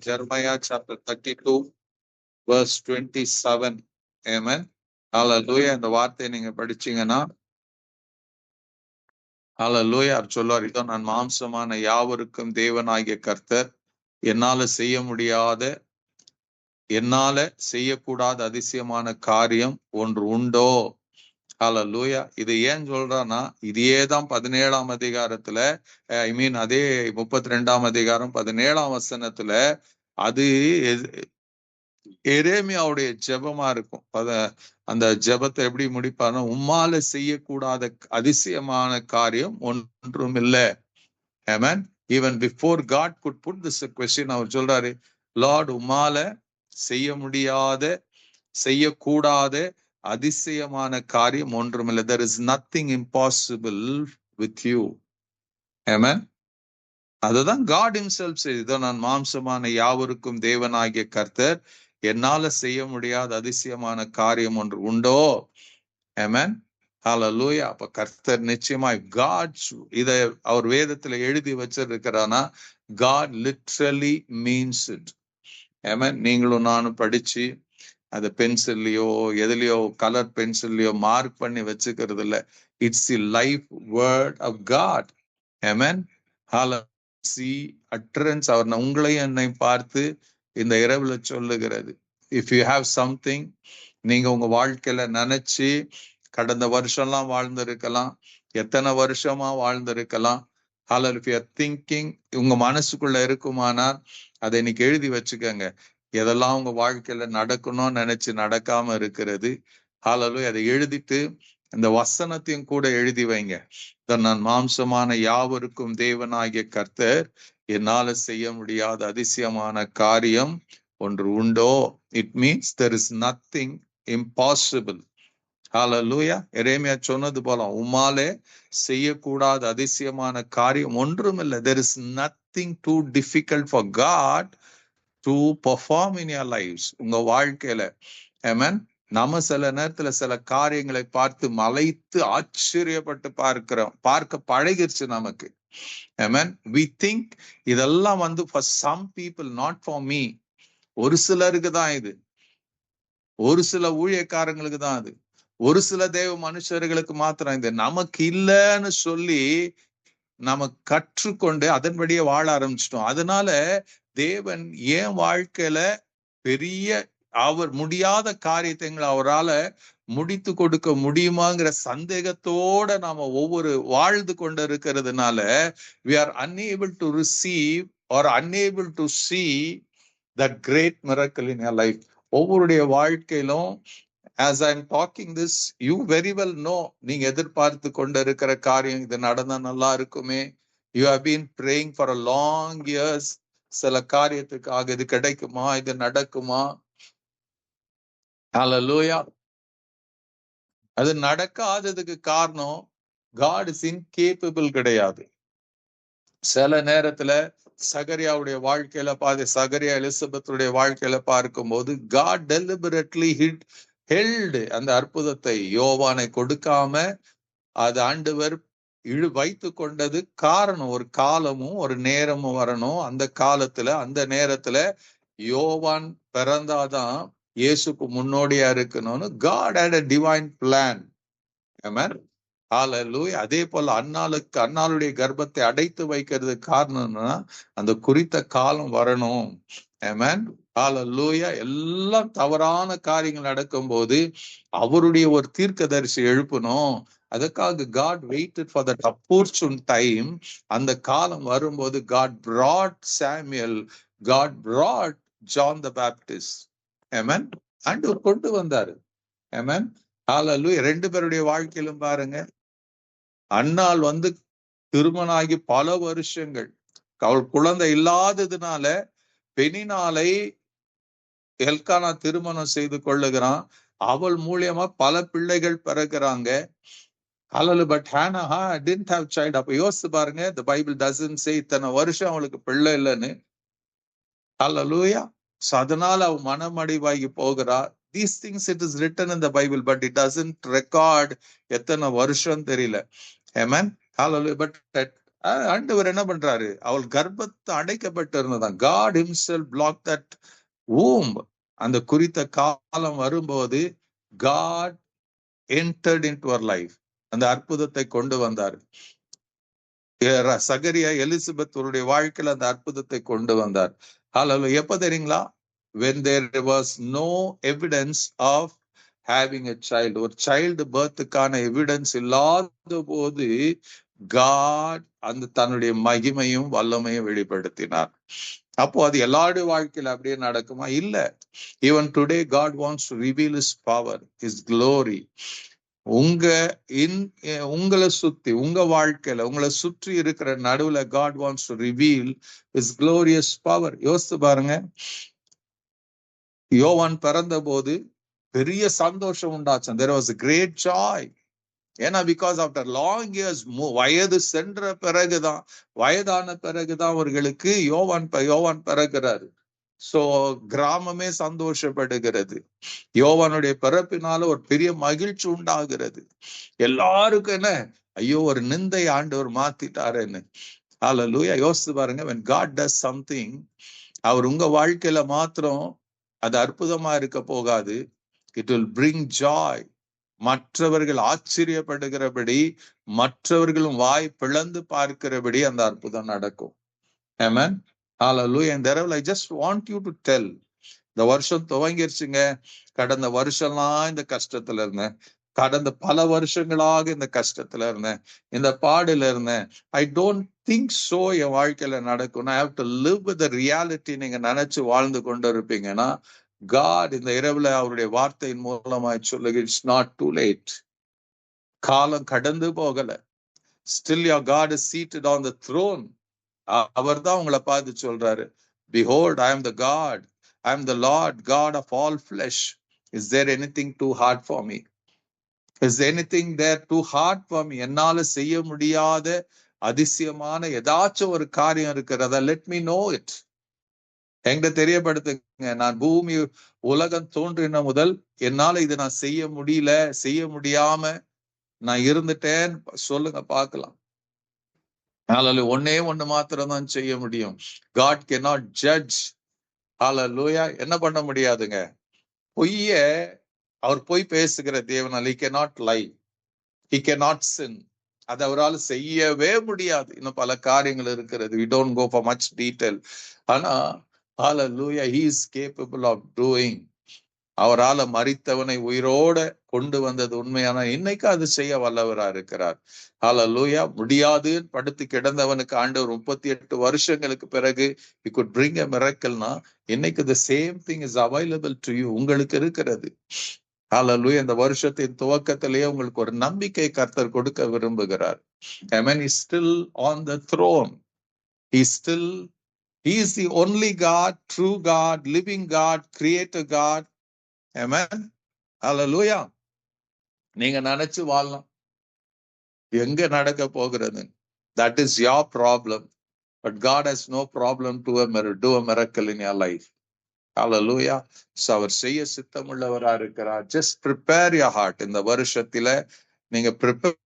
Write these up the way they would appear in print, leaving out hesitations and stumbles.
Jeremiah chapter 32 verse 27. Amen. Hallelujah. இந்த வார்த்தையை நீங்க படிச்சீங்கன்னா ஹalleluya சொல்லுவார், இதோ நான் மாம்சமான யாவருக்கும் தேவனாகிய கர்த்தர், என்னால செய்யக்கூடாத அதிசயமான காரியம் ஒன்று உண்டோ? ஹalleluya. இது ஏன் சொல்றான்னா, இதேதான் 17ஆம் அதிகாரத்துல, அதே 32ஆம் அதிகாரம் 17ஆம் வசனத்துல அது எரேமியாவுடைய ஜெபமா இருக்கும். அந்த ஜெபத்தை எப்படி முடிப்பாருன்னா, உம்மால செய்யக்கூடாத அதிசயமான காரியம் ஒன்றும் இல்லை. Amen. Even before God could put this question, அவர் சொல்றாரு, லார்ட் உம்மால செய்யக்கூடாத அதிசயமான காரியம் ஒன்றுமில்லை. There is nothing impossible with you. Amen. அதுதான் God himself says, இதோ நான் மாம்சமான யாவருக்கும் தேவனாகிய கர்த்தர், என்னால செய்ய முடியாத அதிசயமான காரியம் ஒன்று உண்டோ? ஆமென். ஹalleluya. அப்ப கர்த்தர் நிச்சயமாய் God இத அவர் வேதத்துல எழுதி வச்சிருக்கிறானா, God literally means it. ஆமென். நீங்களும் நானும் படிச்சு அது பென்சில்லையோ எதுலையோ கலர் பென்சில்லையோ மார்க் பண்ணி வச்சுக்கிறது இல்ல. It's the life word of God. Amen. அட்ரன்ஸ் அவர் உங்களையும் என்னை பார்த்து இந்த இரவுல சொல்லுகிறது. இஃப் யூ ஹாவ் சம்திங், நீங்க உங்க வாழ்க்கையில நினைச்சு கடந்த வருஷம்லாம் வாழ்ந்திருக்கலாம், எத்தனை வருஷமா வாழ்ந்திருக்கலாம். ஹalleluya. இஃப் யூ ஆர் திங்கிங், உங்க மனசுக்குள்ள இருக்குமானால் அதை இன்னைக்கு எழுதி வச்சுக்கோங்க. எதெல்லாம் உங்க வாழ்க்கையில நடக்கணும்னு நினைச்சு நடக்காம இருக்கிறது, ஹalleluya, அதை எழுதிட்டு இந்த வசனத்தையும் கூட எழுதி வைங்க. நான் மாம்சமான யாவருக்கும் தேவனாகிய கர்த்தர், என்னால செய்ய முடியாத அதிசயமான காரியம் ஒன்று உண்டோ? It means there is nothing impossible. ஹalleluya. எரேமியா சொன்னது போல, உம்மாலே செய்யக்கூடாத அதிசயமான காரியம் ஒன்றும் இல்லை. There is nothing too difficult for God to perform in your lives. உங்க வாழ்க்கையில. ஆமென். நம்ம சில நேரத்துல சில காரியங்களை பார்த்து மலைத்து ஆச்சரியப்பட்டு பார்க்க பழகிருச்சு நமக்கு. Amen. We think இதெல்லாம் for some people, not for me. ஒரு சிலருக்கு தான் இது, ஒரு சில ஊழியக்காரங்களுக்கு தான் அது, ஒரு சில தேவ மனுஷர்களுக்கு மாத்திரம் இது. நமக்கு இல்லைன்னு சொல்லி நம்ம கற்றுக்கொண்டு அதன்படியே வாழ ஆரம்பிச்சிட்டோம். அதனால தேவன் ஏன் வாழ்க்கையில பெரிய அவர் முடியாத காரியத்தை அவரால முடித்து கொடுக்க முடியுமாங்கிற சந்தேகத்தோட நாம ஒவ்வொரு வாழ்ந்து கொண்டு இருக்கிறதுனால we are unable to receive or unable to see that great miracle in your life. ஒவ்வொருடைய வாழ்க்கையிலும் as I am talking this, you very well know, நீங்க எதிர்பார்த்து கொண்டு இருக்கிற காரியம் இது நடந்தா நல்லா இருக்குமே. You have been praying for a long years. சில காரியத்துக்காக இது கிடைக்குமா, இது நடக்குமா. ஹalleluya. அது நடக்காததுக்கு காரணம் God is incapable கிடையாது. சில நேரத்துல சகரியாவுடைய வாழ்க்கையில சகரியா எலிசபெத்துடைய வாழ்க்கையில பார்க்கும்போது God deliberately held அந்த அற்புதத்தை யோவானை கொடுக்காம அது ஆண்டவர் வைத்து கொண்டது காரணம், ஒரு காலமும் ஒரு நேரமும் வரணும். அந்த காலத்துல அந்த நேரத்துல யோவான் பிறந்தாதான் இயேசுக்கு முன்னோடியா இருக்கணும்னு God had a divine plan. Amen. ஹalleluya. அதே போல அன்னாளுடைய கர்ப்பத்தை அடைத்து வைக்கிறது காரணம்னா அந்த குறித்த காலம் வரணும். Amen. ஹalleluya. எல்லாம் தவறான காரியங்கள் நடக்கும் போது அவருடைய ஒரு தீர்க்கதரிசி எழுப்பணும். அதுக்காக God waited for that opportune time. அந்த காலம் வரும்போது God brought Samuel, God brought John the Baptist. Amen. ஆண்டவர் கொண்டு வந்தாரு. Amen. ஹalleluya. ரெண்டு பேருடைய வாழ்க்கையிலும் பாருங்க, அன்னாள் திருமணம் ஆகி பல வருஷங்கள், அவள் குழந்தை இல்லாததுனால பெனினாலை எல்கானா திருமணம் செய்து கொள்ளுகிறான். அவள் மூலியமா பல பிள்ளைகள் பிறகுறாங்க. Hallelujah. But Hannah didn't have child. அப்ப யோசிச்சு பாருங்க, the Bible doesn't say இத்தனை வருஷம் அவளுக்கு பிள்ளை இல்லைன்னு. ஹalleluya. அதனால அவ மனமடிவாகி போகிறா. These things it is written in the Bible, but it doesn't record எத்தனை வருஷம் தெரியல. Amen. Hallelujah. But ஆண்டவர் என்ன பண்றாரு, அவள் கர்ப்பத்தை அடைக்கப்பட்டு இருந்ததான். God himself blocked that womb. அந்த குறித்த காலம் வரும்போது God entered into her life. அந்த அற்புதத்தை கொண்டு வந்தார். சகரியா எலிசபெத்துடைய வாழ்க்கையில அந்த அற்புதத்தை கொண்டு வந்தார். ஹல்லேலூயா. எப்ப தெரியுங்களா? when there was no evidence of having a child, ஒரு சைல்டு பர்த்துக்கான எவிடன்ஸ் இல்லாத போது காட் அந்த தன்னுடைய மகிமையும் வல்லமையும் வெளிப்படுத்தினார். அப்போ அது எல்லாருடைய வாழ்க்கையில அப்படியே நடக்குமா? இல்ல. Even today God wants to reveal his power, his glory. உங்களை சுத்தி, உங்க வாழ்க்கையில உங்களை சுற்றி இருக்கிற நடுவுல God wants to reveal his glorious power. யோசித்து பாருங்க, யோவான் பிறந்த போது பெரிய சந்தோஷம் உண்டாச்சு. there was a great joy. ஏன்னா பிகாஸ் ஆஃப்டர் லாங் இயர்ஸ், வயது சென்ற பிறகுதான், வயதான பிறகுதான் அவர்களுக்கு யோவான் பிறகுறாரு. சோ கிராமமே சந்தோஷப்படுகிறது. யோவானுடைய பிறப்பினால ஒரு பெரிய மகிழ்ச்சி உண்டாகிறது. எல்லாருக்கும் என்ன, ஐயோ ஒரு நிந்தை ஆண்டவர் மாத்திட்டாருன்னு. ஹல்லேலூயா. யோசித்து பாருங்க, when God does something, அவர் உங்க வாழ்க்கையில மாத்திரம் அது அற்புதமா இருக்க போகாது. It will bring joy. மற்றவர்கள் ஆச்சரியப்படுகிறபடி, மற்றவர்களும் வாய் பிளந்து பார்க்கிறபடி அந்த அற்புதம் நடக்கும். ஆமென். ஹல்லேலூயா. இந்த இரவுல I just want you to tell, இந்த வருஷம் துவங்கிருச்சுங்க. கடந்த வருஷம்லாம் இந்த கஷ்டத்துல இருந்தேன், கடந்த பல வருஷங்களாக இந்த கஷ்டத்துல இருந்தேன், இந்த பாடுல இருந்தேன். ஐ டோன்ட் திங்க் சோ என் வாழ்க்கையில நடக்கும். I have to live with the reality. நீங்க நினைச்சு வாழ்ந்து கொண்டு இருப்பீங்கன்னா, காட் இந்த இரவுல அவருடைய வார்த்தையின் மூலமாய் சொல்லுங்க, இட்ஸ் நாட் டூ லேட். காலம் கடந்து போகல. Still your God is seated on the throne. அவர் தான் உங்களை பார்த்து சொல்றாரு, behold, I am the God, I am the Lord God of all flesh. Is there anything too hard for me? Is there anything there too hard for me? என்னால செய்ய முடியாத அதிசயமான ஏதாச்சும் ஒரு காரியம் இருக்கிறதா? let me know it. எங்க தெரியப்படுத்துங்க. நான் பூமி உலகம் தோன்றின முதல் என்னால இது நான் செய்ய முடியல, செய்ய முடியாம நான் இருந்துட்டேன் சொல்லுங்க பார்க்கலாம். ஹல்லேலூயா. ஒன்னே ஒண்ணு மாத்திரம் தான் செய்ய முடியும். God cannot judge. ஹல்லேலூயா. என்ன பண்ண முடியாதுங்க? பொய்ய அவர் பொய் பேசுகிற தேவனால், he cannot lie, he cannot sin. அது அவரால் செய்யவே முடியாது. இன்னும் பல காரியங்கள் இருக்கிறது. we don't go for much detail. ஆனா ஹல்லேலூயா, he is capable of doing. அவரால மரித்தவனை உயிரோட கொண்டு வந்தது உண்மையான, இன்னைக்கு அது செய்ய வல்லவரா இருக்கிறார். ஹல்லேலூயா. முடியாது படுத்து கிடந்தவனுக்கு ஆண்டவர் 38 வருஷங்களுக்கு பிறகு he could bring a miracleனா, இன்னைக்கு the same thing is available to you. உங்களுக்கு இருக்கிறது. ஹல்லேலூயா. இந்த வருஷத்தின் துவக்கத்திலேயே உங்களுக்கு ஒரு நம்பிக்கை கர்த்தர் கொடுக்க விரும்புகிறார். Amen. He is still on the throne. He is the only God, true God, living God, creator God. Amen. Hallelujah. நீங்க நினைச்சு வாழலாம், எங்க நடக்க போகிறது? That is your problem. But God has no problem to do a miracle in your life. Hallelujah. So அவர் செய்ய சித்தமுள்ளவரா இருக்கிறார். Just prepare your heart. இந்த வருஷத்துல நீங்க prepare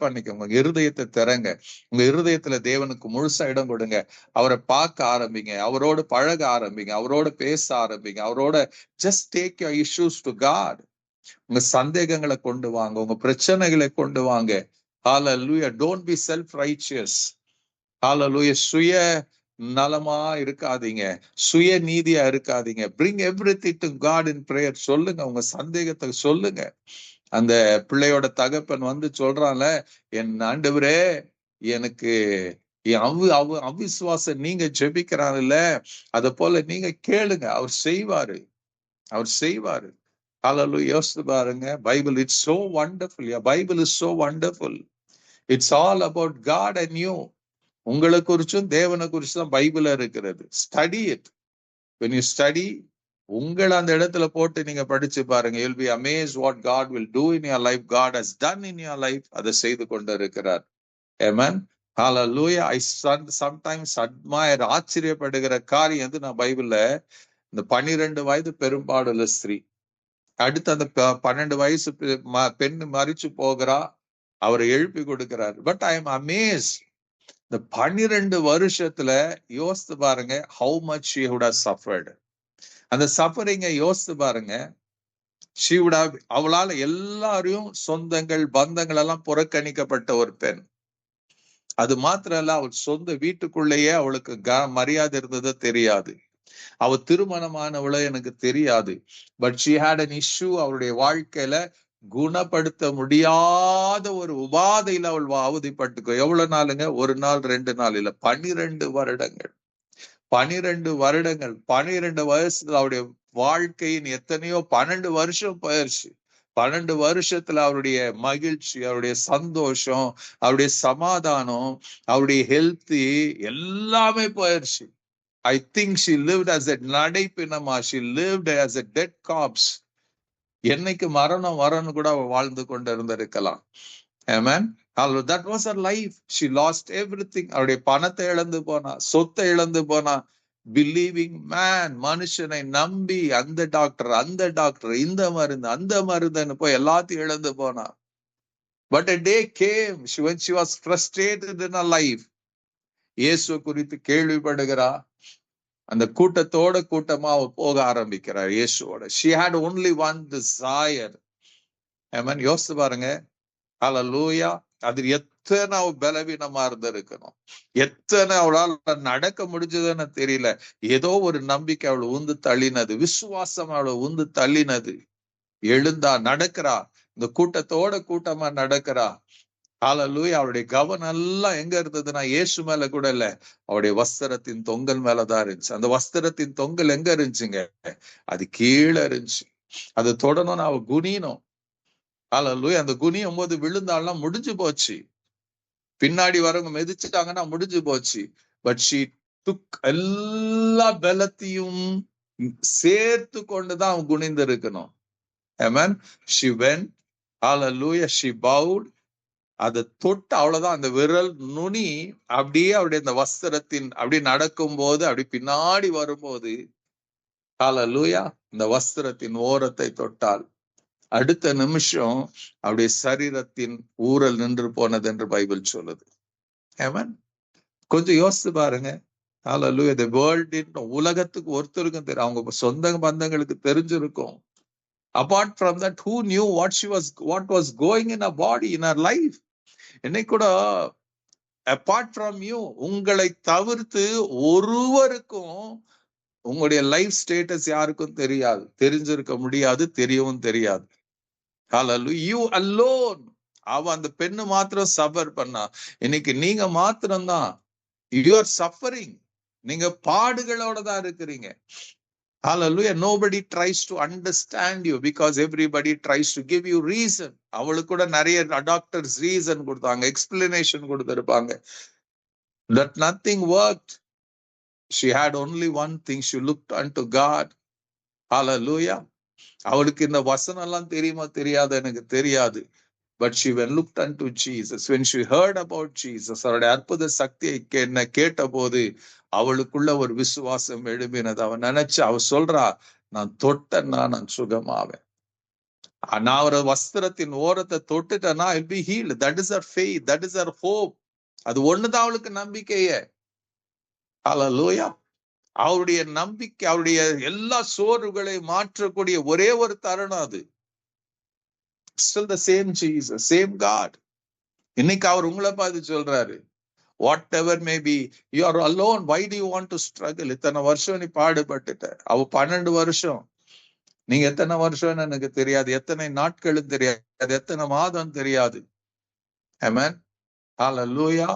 பண்ணிக்கோங்க. உங்க இருதயத்தை திறங்க. உங்க இருதயத்துல தேவனுக்கு முழுசா இடம் கொடுங்க. அவரை பார்க்க ஆரம்பிங்க, அவரோடு பழக ஆரம்பிங்க, அவரோட பேச ஆரம்பிங்க, அவரோட just take your issues to God. உங்க சந்தேகங்களை கொண்டு வாங்க, உங்க பிரச்சனைகளை கொண்டு வாங்க. Hallelujah. Don't be self-righteous. Hallelujah. சுய நலமா இருக்காதீங்க, சுய நீதியா இருக்காதீங்க. Bring everything to God in prayer. சொல்லுங்க, உங்க சந்தேகத்தை சொல்லுங்க. அந்த பிள்ளையோட தகப்பன் வந்து சொல்றான்ல, என் ஆண்டவரே எனக்கு அவிசுவாசம் நீங்க ஜெபிக்கிறான் இல்ல, அத போல நீங்க கேளுங்க, அவர் செய்வாரு, அவர் செய்வாரு. ஹல்லேலூயா. யோசித்து பாருங்க, Bible it's so wonderful. Your Bible is so wonderful. It's all about God and you. உங்களை குறிச்சும் தேவனை குறிச்சும் தான் பைபிள இருக்கிறது. Study it. When you study, உங்களை அந்த இடத்துல போட்டு நீங்க படிச்சு பாருங்க. You'll be amazed what God will do in your life. God has done in your life. அதை செய்து கொண்டு இருக்கிறார். Amen. Hallelujah. I sometimes admire, ஆச்சரியப்படுகிற காரியம் வந்து நான் பைபிள்ல இந்த 12 வயது பெரும்பாடுள்ள ஸ்திரீ, அடுத்து அந்த 12 வயசு பெண் மரிச்சு போகிறா, அவரை எழுப்பி கொடுக்கிறார். But I am amazed. இந்த 12 வருஷத்துல யோசித்து பாருங்க, how much she would have suffered. அந்த சஃபரிங்க யோசித்து பாருங்க. she would have, அவளால எல்லாரையும், சொந்தங்கள் பந்தங்கள் எல்லாம் புறக்கணிக்கப்பட்ட ஒரு பெண். அது மாத்திரம் இல்ல, அவள் சொந்த வீட்டுக்குள்ளேயே அவளுக்கு மரியாதை இருந்தது தெரியாது. அவ திருமணமானவள எனக்கு தெரியாது. But she had an issue. அவளுடைய வாழ்க்கையில குணப்படுத்த முடியாத ஒரு உபாதையில அவள் அவதிப்பட்டுக்கோ. எவ்வளவு நாளுங்க? ஒரு நாள் 2 நாள் இல்ல, 12 வருடங்கள். 12 வருடங்கள், 12 வயசுல அவருடைய வாழ்க்கையின் எத்தனையோ 12 வருஷம் போயிடுச்சு. 12 வருஷத்துல அவருடைய மகிழ்ச்சி, அவருடைய சந்தோஷம், அவருடைய சமாதானம், அவருடைய ஹெல்த் எல்லாமே போயிடுச்சு. I think she lived as a நடைப்பிணமா. She lived as a dead corpse. என்னைக்கு மரணம் வரணும் கூட அவ வாழ்ந்து கொண்டு இருந்திருக்கலாம். Amen. That was her life. She lost everything. அவருடைய பணத்தை இழந்து போனா, சொத்தை இழந்து போனா. பிலீவிங் மேன், மனுஷனை நம்பி அந்த டாக்டர், இந்த மருந்து, அந்த மருந்துன்னு போய் எல்லாத்தையும் இழந்து போனா. But a day came when she was frustrated in her life. இயேசு குறித்து கேள்விப்படுகிறா. அந்த கூட்டமா போக ஆரம்பிக்கிறார் இயேசுவோட. She had only one desire. Amen. யோசிச்சு பாருங்க. ஹல்லேலூயா. அது எத்தனை பலவீனமா இருந்திருக்கணும், எத்தனை அவளால் நடக்க முடிஞ்சதுன்னு தெரியல. ஏதோ ஒரு நம்பிக்கை அவளை உந்து தள்ளினது, விசுவாசம் அவளை உந்து தள்ளினது. எழுந்தா, நடக்கிறா, இந்த கூட்டமா நடக்கிறா. ஹல்லேலூயா. அவருடைய கவனம் எல்லாம் எங்க இருந்ததுன்னா இயேசு மேல கூட இல்ல, அவருடைய வஸ்திரத்தின் தொங்கல் மேலதான் இருந்துச்சு. அந்த வஸ்திரத்தின் தொங்கல் எங்க இருந்துச்சுங்க? அது கீழே இருந்துச்சு. அது தொடணும்னு அவ குனியணும். ஹல்லேலூயா. அந்த குனியும் போது விழுந்தாலாம் முடிஞ்சு போச்சு. பின்னாடி வரவங்க மிதிச்சுட்டாங்கன்னா முடிஞ்சு போச்சு. பட் she took எல்லா பலத்தையும் சேர்த்து கொண்டுதான் அவன் குனிந்து இருக்கணும். Amen. She went. Hallelujah. She bowed. அதை தொட்டு அவ்வளவுதான். அந்த விரல் நுனி அப்படியே அவருடைய அந்த வஸ்திரத்தின் அப்படி நடக்கும் போது, அப்படி பின்னாடி வரும்போது, ஹல்லேலூயா, இந்த வஸ்திரத்தின் ஓரத்தை தொட்டால் அடுத்த நிமிஷம் அவருடைய சரீரத்தின் ஊரல் நின்று போனது என்று பைபிள் சொல்லுது. ஆமென். கொஞ்சம் யோசித்து பாருங்க. ஹல்லேலூயா. the world, உலகத்துக்கு ஒருத்தருக்கும் தெரியும், அவங்க சொந்த பந்தங்களுக்கு தெரிஞ்சிருக்கும். apart from that, who knew what was going in her body, in her life? இன்னைக்கு கூட apart from you, உங்களை தவிர்த்து ஒருவருக்கும் உங்களுடைய லைஃப் ஸ்டேட்டஸ் யாருக்கும் தெரியாது, தெரிஞ்சிருக்க முடியாது, தெரியவும் தெரியாது. Hallelujah. You alone. அவ அந்த பெண்ணு மாத்திரம் சஃபர் பண்ணா. இன்னைக்கு நீங்க மாத்திரம்தான் you are suffering. நீங்க பாடுகளோட தான் இருக்கிறீங்க. Hallelujah. Nobody tries to understand you because everybody tries to give you reason. அவளுக்கு கூட நிறைய டாக்டர்ஸ் ரீசன் கொடுத்தாங்க, எக்ஸ்பிளனேஷன் கொடுத்திருப்பாங்க. That nothing worked. She had only one thing. She looked unto God. Hallelujah. அவளுக்கு இந்த வசனம் எல்லாம் தெரியுமா தெரியாது, எனக்கு தெரியாது. But she looked unto Jesus. When she heard about Jesus, அவருடைய அற்புத சக்தியை கேட்ட போது அவளுக்குள்ள ஒரு விசுவாசம் எழுப்பினது. அவன் நினைச்சு அவ சொல்றா, நான் தொட்டேன்னா நான் சுகமாவேன், நான் ஒரு வஸ்திரத்தின் ஓரத்தை தொட்டுட்டேன்னா I'll be healed. That is her faith. That is her hope. அது ஒண்ணுதான் அவளுக்கு நம்பிக்கையே. ஹல்லேலூயா. அவருடைய நம்பிக்கை, அவருடைய எல்லா சோர்வுகளை மாற்றக்கூடிய ஒரே ஒரு தருணம் அது. Still the same Jesus, same God. இன்னைக்கு அவர் உங்களை பார்த்து சொல்றாரு, whatever may be, you are alone. Why do you want to struggle? இத்தனை வருஷம் நீ பாடுபட்டுட்ட. அவ 12 வருஷம். நீங்க எத்தனை வருஷம்னு எனக்கு தெரியாது, எத்தனை நாட்களும் தெரியாது, எத்தனை மாதம் தெரியாது. Amen. Hallelujah.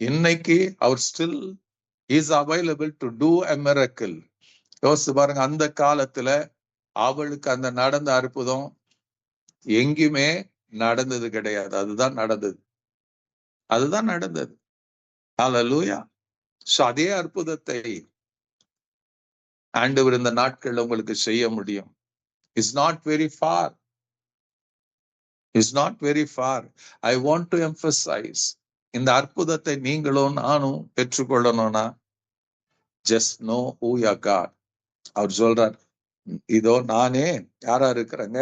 இன்னைக்கு அவர் still is available to do a miracle. யோசிச்சு பாருங்க, அந்த காலத்துல அவளுக்கு அந்த நடந்த அற்புதம் எங்குமே நடந்தது கிடையாது. அதுதான் நடந்தது. ஹல்லேலூயா. சோ அதே அற்புதத்தை ஆண்டவர் இந்த நாட்கள் உங்களுக்கு செய்ய முடியும். It's not very far. It's not very far. I want to emphasize, இந்த அற்புதத்தை நீங்களும் நானும் பெற்றுக்கொள்ளணும்னா just know who you God. அவர் சொல்றார், இதோ நானே யாரா இருக்கிறேங்க,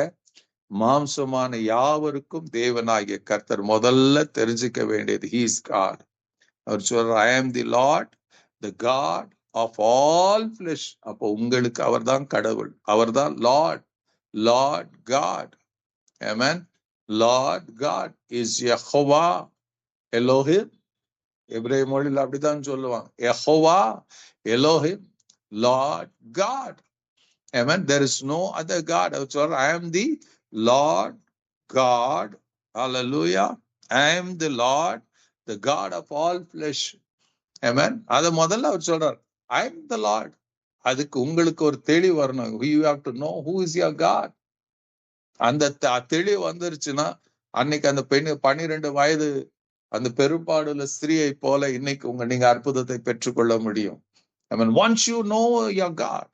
மாம்சமான யாவருக்கும் தேவனாகிய கர்த்தர். முதல்ல தெரிஞ்சுக்க வேண்டியது he is God. அவர் சொல்றார், I am the Lord the God of all flesh. அப்போ உங்களுக்கு அவர்தான் கடவுள், அவர்தான் Lord, Lord God. Amen. Lord God is Jehovah Elohim. எபிரேய மொழியில் அப்படிதான் சொல்லுவாங்க, யெகோவா எலோஹிம், Lord God. Amen. There is no other God. I am the Lord God. Hallelujah. I am the Lord, the God of all flesh. Amen. அத முதல்ல அவர் சொல்றார், I am the Lord. அதுக்கு உங்களுக்கு ஒரு தெளிவு வரணும். You have to know who is your God. அந்த தெளிவு வந்துருச்சுன்னா, அன்னைக்கு அந்த பெண் 12 வயது அந்த பெரும்பாடுள்ள ஸ்திரீயை போல இன்னைக்கு நீங்க அற்புதத்தை பெற்றுக்கொள்ள முடியும். I mean, once you know your God,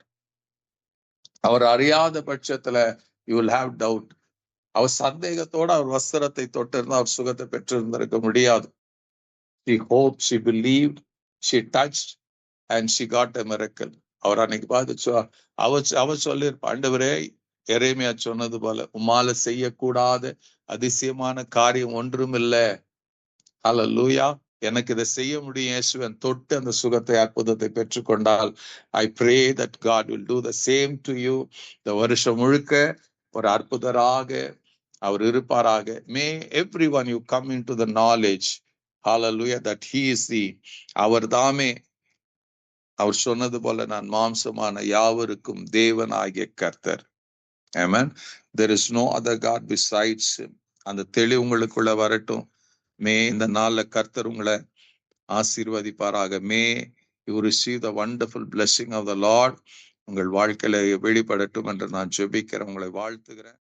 அவர் அறியாத பட்சத்துல யூ வில் ஹாவ் டவுட். அவர் சந்தேகத்தோட அவர் வஸ்திரத்தை தொட்டிருந்தா அவர் சுகத்தை பெற்றிருந்திருக்க முடியாது. She hoped, she believed, she touched and she got a miracle. அவர் அன்னைக்கு பார்த்து அவர் சொல்லியிருப்பா, ஆண்டவரே எரேமியா சொன்னது போல உம்மால செய்யக்கூடாத அதிசயமான காரியம் ஒன்றும் இல்லை. ஹல்லேலூயா. எனக்கு இதை செய்ய முடியும் இயேசுவன் தொட்டு அந்த சுகத்தை அற்புதத்தை பெற்றுக்கொண்டால், I pray that God will do the same to you. இந்த வருஷம் முழுக்க ஒரு அற்புதராக அவர் இருப்பாராக. May every one you come in to the knowledge, hallelujah, that he is the, அவர் தாமே அவர் சொன்னது போல நான் மாம்சமான யாவருக்கும் தேவனாகிய கர்த்தர். ஆமென். There is no other God besides him. அந்த தெளிவு உங்களுக்குள்ள வரட்டும். மே இந்த நாள்ல கர்த்தர் உங்களை ஆசீர்வதிப்பாராக. May you receive the wonderful blessing of the Lord. உங்கள் வாழ்க்கையில வெளிப்படட்டும் என்று நான் ஜெபிக்கிறேன், உங்களை வாழ்த்துகிறேன்.